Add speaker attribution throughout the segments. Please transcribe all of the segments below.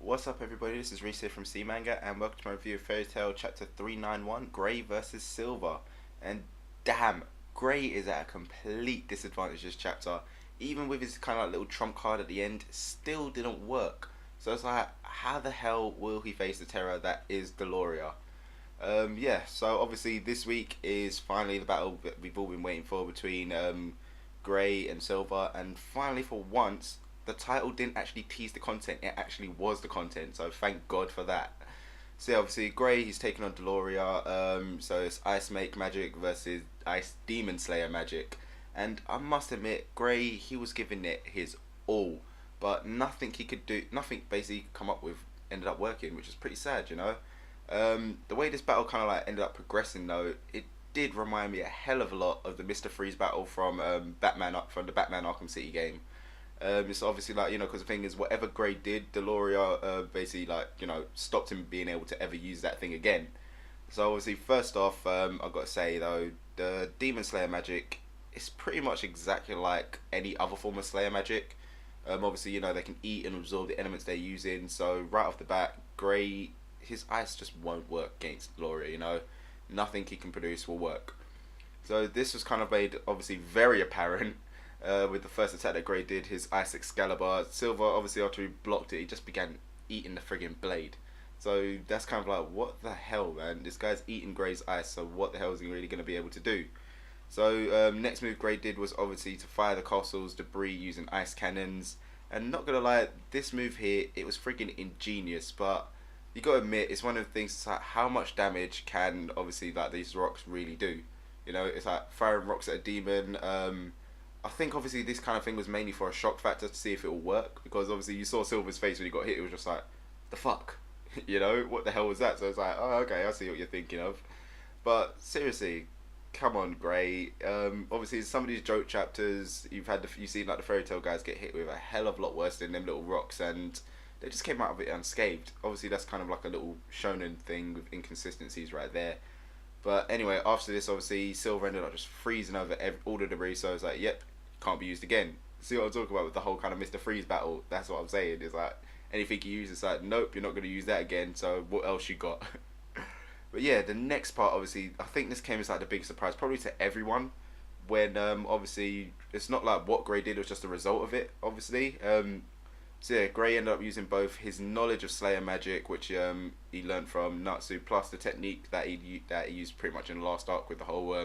Speaker 1: What's up everybody, this is Reese here from C Manga and welcome to my review of Fairy Tail chapter 391, Grey versus Silver. And damn, Grey is at a complete disadvantage this chapter. Even with his kind of like little trump card at the end, still didn't work. So it's like, how the hell will he face the terror that is Deloria? So obviously this week is finally the battle that we've all been waiting for between Grey and Silver, and finally for once the title didn't actually tease the content, it actually was the content, so thank God for that. So yeah, obviously Grey, he's taking on Deloria, so it's Ice Make Magic versus Ice Demon Slayer Magic, and I must admit, Grey, he was giving it his all, but nothing he could do, nothing basically come up with ended up working, which is pretty sad, you know. The way this battle kind of like ended up progressing though, it did remind me a hell of a lot of the Mr. Freeze battle from the Batman Arkham City game. It's obviously like, you know, because the thing is, whatever Grey did, Deloria basically like, you know, stopped him being able to ever use that thing again. So obviously, first off, I've got to say though, the Demon Slayer magic is pretty much exactly like any other form of Slayer magic. Obviously, you know, they can eat and absorb the elements they're using. So right off the bat, Grey, his ice just won't work against Deloria. You know, nothing he can produce will work. So this was kind of made obviously very apparent. With the first attack that Grey did, his Ice Excalibur. Silver, obviously after he blocked it, he just began eating the friggin' blade. So that's kind of like, what the hell, man? This guy's eating Grey's ice, so what the hell is he really going to be able to do? So next move Grey did was obviously to fire the castle's debris using ice cannons. And not gonna lie, this move here, it was friggin' ingenious, but you gotta admit, it's one of the things, it's like, how much damage can obviously like these rocks really do? You know, it's like firing rocks at a demon. I think obviously this kind of thing was mainly for a shock factor to see if it will work, because obviously you saw Silver's face when he got hit, it was just like, the fuck? You know, what the hell was that? So it's like, oh, okay, I see what you're thinking of. But seriously, come on, Grey. Obviously, in some of these joke chapters, you've seen like the Fairy Tail guys get hit with a hell of a lot worse than them little rocks, and they just came out of it unscathed. Obviously, that's kind of like a little shonen thing with inconsistencies right there. But anyway, after this, obviously, Silver ended up just freezing over all the debris, so I was like, yep, can't be used again. See what I'm talking about with the whole kind of Mr. Freeze battle? That's what I'm saying. It's like, anything you use, it's like, nope, you're not going to use that again, so what else you got? But yeah, the next part, obviously, I think this came as like the big surprise, probably to everyone, when obviously, it's not like what Grey did, it was just a result of it, obviously. So yeah, Grey ended up using both his knowledge of Slayer magic, which he learned from Natsu, plus the technique that he used pretty much in the last arc with the whole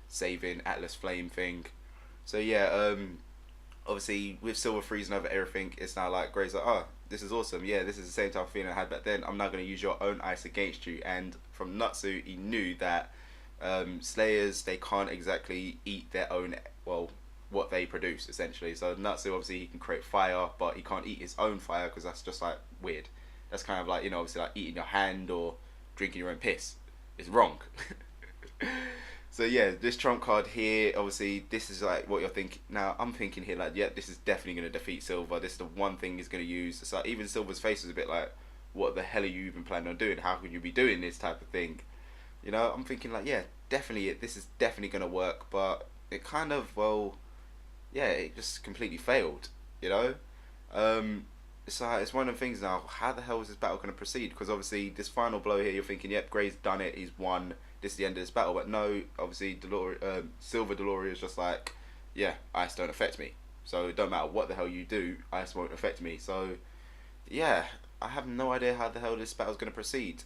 Speaker 1: saving Atlas Flame thing. So yeah, obviously with Silver freezing over everything, it's now like Grey's like, oh, this is awesome. Yeah, this is the same type of feeling I had back then. I'm now going to use your own ice against you. And from Natsu, he knew that Slayers, they can't exactly eat their own, well, what they produce essentially. So Natsu, obviously he can create fire, but he can't eat his own fire because that's just like weird. That's kind of like, you know, obviously like eating your hand or drinking your own piss. It's wrong. So yeah, this trump card here, obviously this is like what you're thinking. Now I'm thinking here like, yeah, this is definitely going to defeat Silver. This is the one thing he's going to use. So even Silver's face is a bit like, what the hell are you even planning on doing? How could you be doing this type of thing? You know, I'm thinking like, yeah, definitely this is definitely going to work, but it kind of, well, yeah, it just completely failed, you know. It's like, it's one of the things now, how the hell is this battle going to proceed? Because obviously this final blow here, you're thinking, yep, Grey's done it, he's won, this is the end of this battle. But no, obviously Silver Deloria is just like, yeah, ice don't affect me, so it don't matter what the hell you do, ice won't affect me. So yeah, I have no idea how the hell this battle's going to proceed.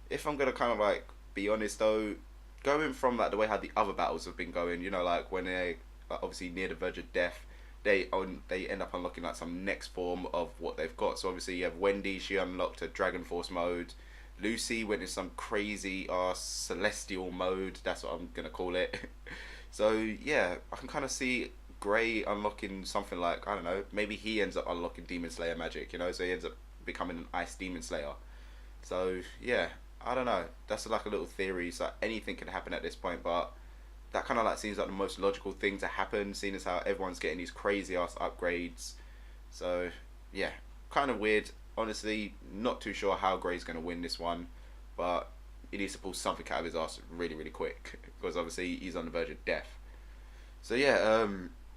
Speaker 1: If I'm going to kind of like be honest though, going from like the way how the other battles have been going, you know, like when they obviously near the verge of death, they end up unlocking like some next form of what they've got. So obviously you have Wendy, she unlocked a Dragon Force mode. Lucy went in some crazy celestial mode, that's what I'm gonna call it. So yeah, I can kind of see Grey unlocking something like, I don't know, maybe he ends up unlocking Demon Slayer magic, you know, so he ends up becoming an Ice Demon Slayer. So yeah, I don't know, that's like a little theory, so anything can happen at this point, but that kind of like seems like the most logical thing to happen, seeing as how everyone's getting these crazy ass upgrades. So yeah, kind of weird. Honestly, not too sure how Grey's going to win this one, but he needs to pull something out of his ass really, really quick, because obviously he's on the verge of death. So yeah,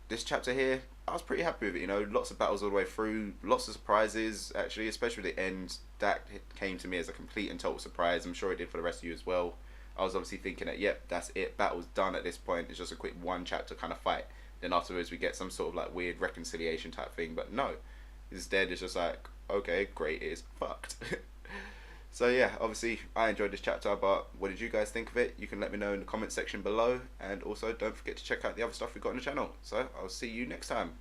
Speaker 1: this chapter here, I was pretty happy with it. You know, lots of battles all the way through, lots of surprises actually, especially the end. That came to me as a complete and total surprise. I'm sure it did for the rest of you as well. I was obviously thinking that, yep, that's it. Battle's done at this point. It's just a quick one chapter kind of fight. Then afterwards we get some sort of like weird reconciliation type thing. But no, instead it's just like, okay, great is fucked. So yeah, obviously I enjoyed this chapter, but what did you guys think of it? You can let me know in the comment section below, and also don't forget to check out the other stuff we've got on the channel. So I'll see you next time.